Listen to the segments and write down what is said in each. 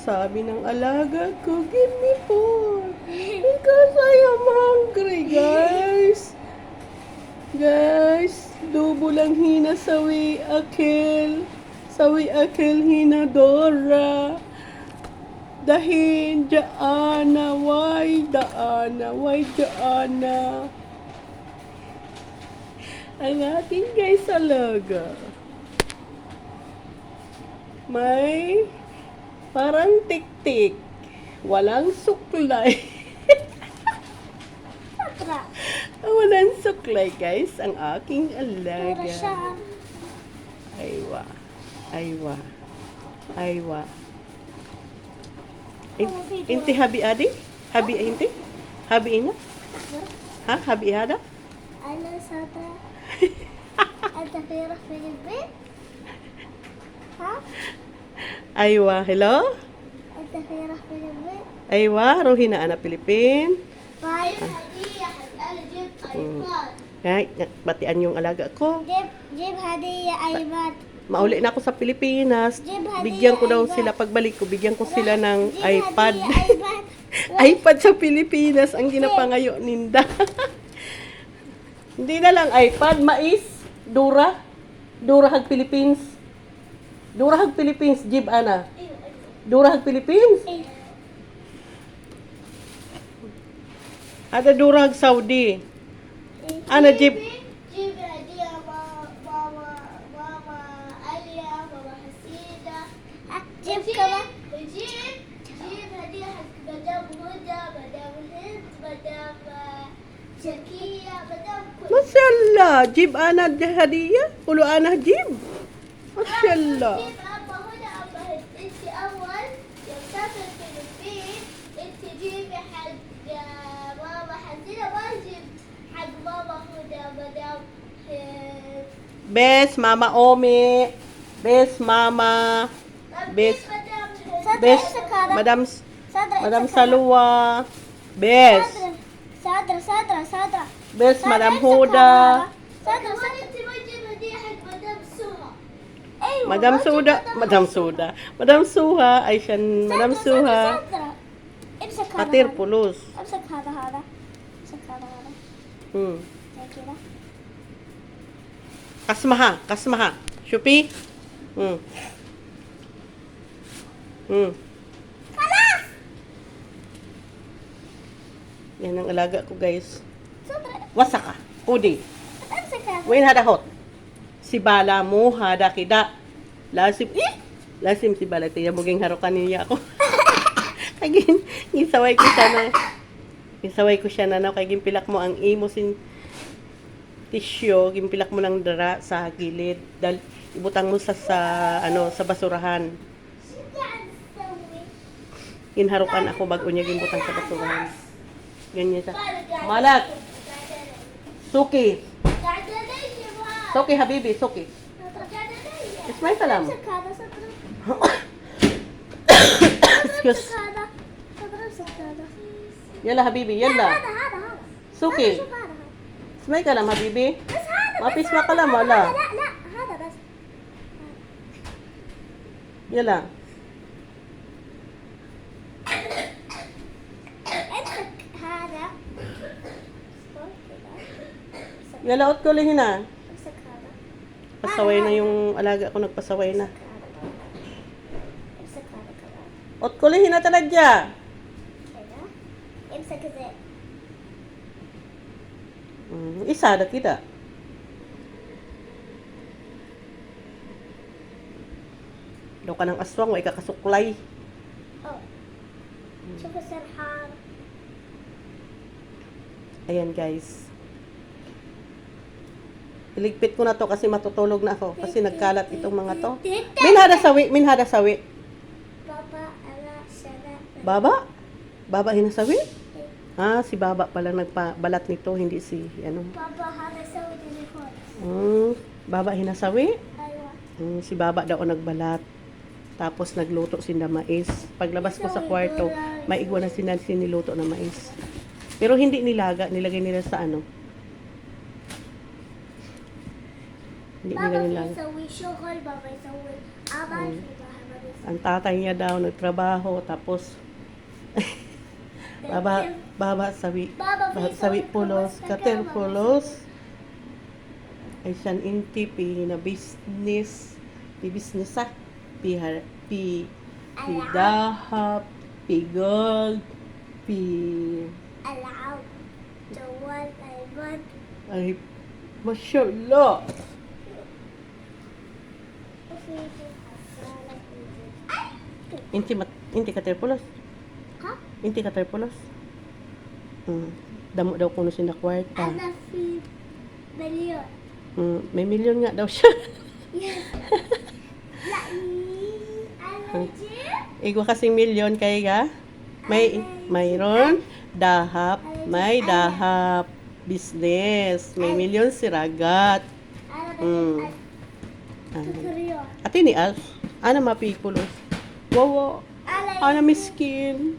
Sabi ng alaga ko, give me food. Because I am hungry, guys. Guys, dubo lang hina sawi akil. Sawi akil hina Dora. Dahin Jaana, why Jaana? Ang ating guys alaga. May parang tik-tik. Walang suklay. Walang suklay, guys. Ang aking alaga. Aywa. Aywa. Aywa. Inti habi adi? Habi inti? Habi ina? Ha? Habi hada? أنا سادة. أنت في البيت؟ ها؟ Aywa. Hello? أنت في البيت؟ Aywa. Ruhi na ana Pilipin. طيب هدية أنا جبت آيباد. Ay, batian yung alaga ko. جيب هدية آيباد. Mauli na ako sa Pilipinas. Jib, hadiah, Bigyan ko daw iPad. sila, pagbalik ko, bigyan ko sila ng جيب iPad. هدية آيباد. iPad sa Pilipinas, ang ginapangayo ninda. Hindi na lang iPad, mais, Dura. Dura hag Philippines. Dura hag Philippines, Jib ana. Dura hag Philippines. Ada Dura hag Saudi. Ana Jib. جيب هدية ماما عليا ماما حسيدة. جيب كمان. جيب هدية حق مدام هدى مدام هند مدام شكية مدام كل. Masyallah, Jib ana hadiah. Ulo ana Jib. Masyallah. جيب أبا هدى أبا هند. أنت أول يوم تسافر الفلبين أنت جيبي حق ماما حسيدة ما جيب حق ماما هدى مدام هند. Best Mama Omi. Best Mama. Best Best Madam Salwa. Best صادرة Best Madam Huda. صادرة انت ما تجيب هدية حق مدام سهى. ايوه Madam Suda. Madam Suda. Madam Suha. Ay siya. Madam Suha. امسك هذا Katir Pulos. امسك هذا امسك هذا Hmm. زي كذا. Kasmaha. Kasmaha. Shupi. Hmm. Hmm. خلاص Yan ang alaga ko, guys. صدرة Wasaka. Udi. امسك هذا. Wain hada hot. Si bala mo hada kida. Lasim lasim si bala tiya muging harukan niya ako. Kagin gisaway ko siya na. Gisaway ko siya na kay gimpilak mo ang imo sin tissue, gimpilak mo lang dara sa gilid dal ibutang mo sa ano sa basurahan. شو قاعد تسوي؟ Ginharukan ako bago niya gimbutang sa basurahan. Ganyan siya. Malak. Suki. قاعد أليمها. Suki habibi, suki. قاعد أليم. Ismay salam. امسك هذا صدرة. Excuse. امسك هذا صدرة امسك هذا. Yalla habibi, yalla. هذا Suki. شوف هذا Ismay ka lang habibi. بس هذا Mapis بس na ka lang, wala. لا هذا بس. Yalla. امسك هذا. Yalla, ot ko lihin na. امسك هذا. Pasaway na yung alaga ko, nagpasaway na. امسك هذا كمان. Ot ko lihin na taladya. كذا. امسك زي. Isa na kita. Daw ka ng aswang, way kakasuklay. أوه. شوف السرحان. Ayan guys. Iligpit ko na to kasi matutulog na ako. Kasi nagkalat itong mga to. Minhada sawi. بابا أنا سنة. Baba? Baba hinasawi? Ah, si Baba pala nagpabalat nito, hindi si ano. بابا هذا سوي تليفون. Baba hinasawi? أيوة. Si Baba daw ang nagbalat. Tapos nagluto sinda mais. Paglabas ko sa kwarto, may igwa na siniluto na mais. Pero hindi nilaga, nilagay nila sa ano. Hindi nila بابا nilaga. يسوي شغل بابا يسوي عمل في بابا يسوي Ang tatay niya daw nagtrabaho, tapos baba sawi pulos, kater pulos. Ay siyan inti pi na business, pi business pi dahap, pi gold, pi Allow the one I want. ay mashallah. Inti kater pulos. Ha? Inti kater pulos. Damo daw kuno siya na kwarta. Ana fi million. May milyon nga daw siya. Yes. Ana Igwa kasing milyon kay ga. Mayroon dahap, may dahap business. May milyon si Ragat. Mm. Ati ni Alf, ana mapipulos. Wow, ana miskin.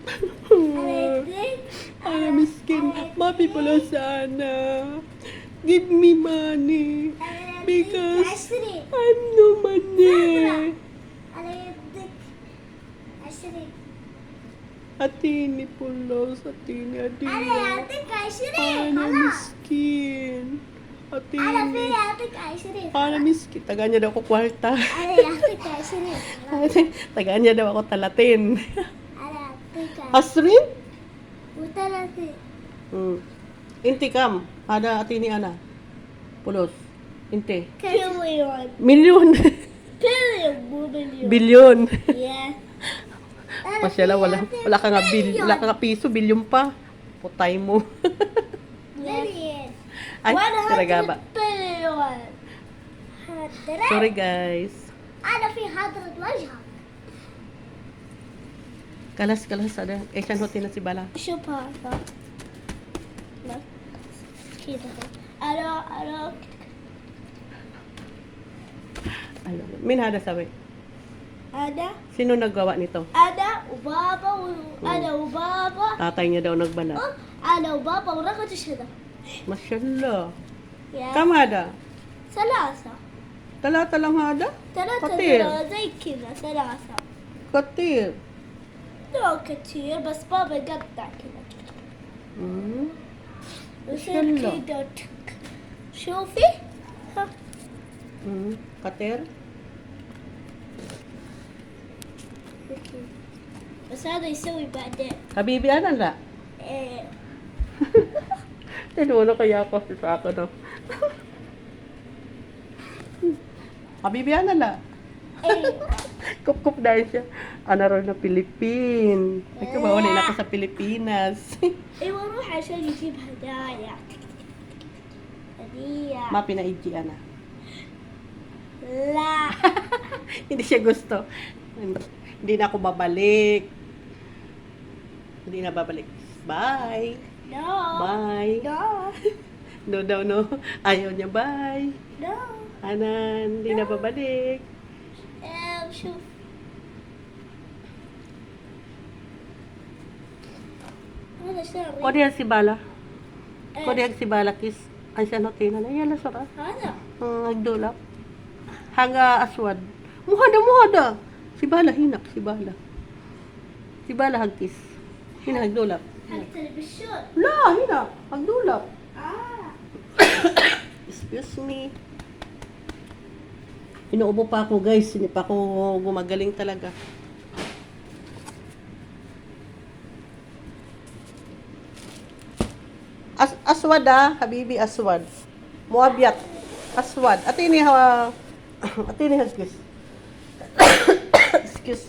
Ana miskin. Mapipulos sana. Give me money. Because I'm no money. Atini pulos, atini adira. Ana miskin. Atini. Ana miskin. Taga niya daw ako kwarta. Taga niya daw ako talatin. Asrin? Inti kam. Ada atini ana. Pulos. Inti. Milyon. Bilyon. Yes. Masyala, wala ka nga piso, bilyon pa. Putay mo. Million. Ay, talaga ba? 100 billion. Sorry guys. أنا في حضرة وجهك. Kalas ada. Siyan hotin na si Bala. شوف هذا. لا. كذا. أنا Ayun. Min hada sabi. أنا Sino naggawa nito? وبابا أنا وبابا. Tatay niya daw nagbala. أنا وبابا ورقة هذا. Masyala. Kam hada? ثلاثة. Talata lang hada? ثلاثة كتير. زي كذا ثلاثة. Katir. لا كتير بس بابا قطع كذا. يصير شلة. كذا. شوفي. ها. Katir. بس هذا يسوي بعدين. Habibi, ano la? إيه. Tinuno kaya ako sa ako, no? Habibi, ano la? إيه. Kup-kup dahil siya. Ano rin na Pilipin. Nagkabawalin ako sa Pilipinas. ايوه روح عشان يجيب هدايا. هدية. Mapi na iji, ana. لا. Hindi siya gusto. Hindi na ako babalik. Hindi na babalik. Bye. No. Bye. No. No daw, no. Ayaw niya, bye. No. Anan, hindi na babalik. شوف. هذا شعري. O diyan si Bala. O diyan si Bala, kiss. Ay siya no, tinan. Ay, yala, sara. هذا. Nagdulap. Hanga aswad. Muhada. Si Bala, hinak. Si Bala. Si Bala, hagkis. Hinagdulap. حق التلفزيون. La, hinak. Hagdulap. Excuse me. Inuubo pa ako, guys. Hindi pa ako gumagaling talaga. Aswad Habibi, aswad. Muabyat. Aswad. Atini hagkis. Excuse.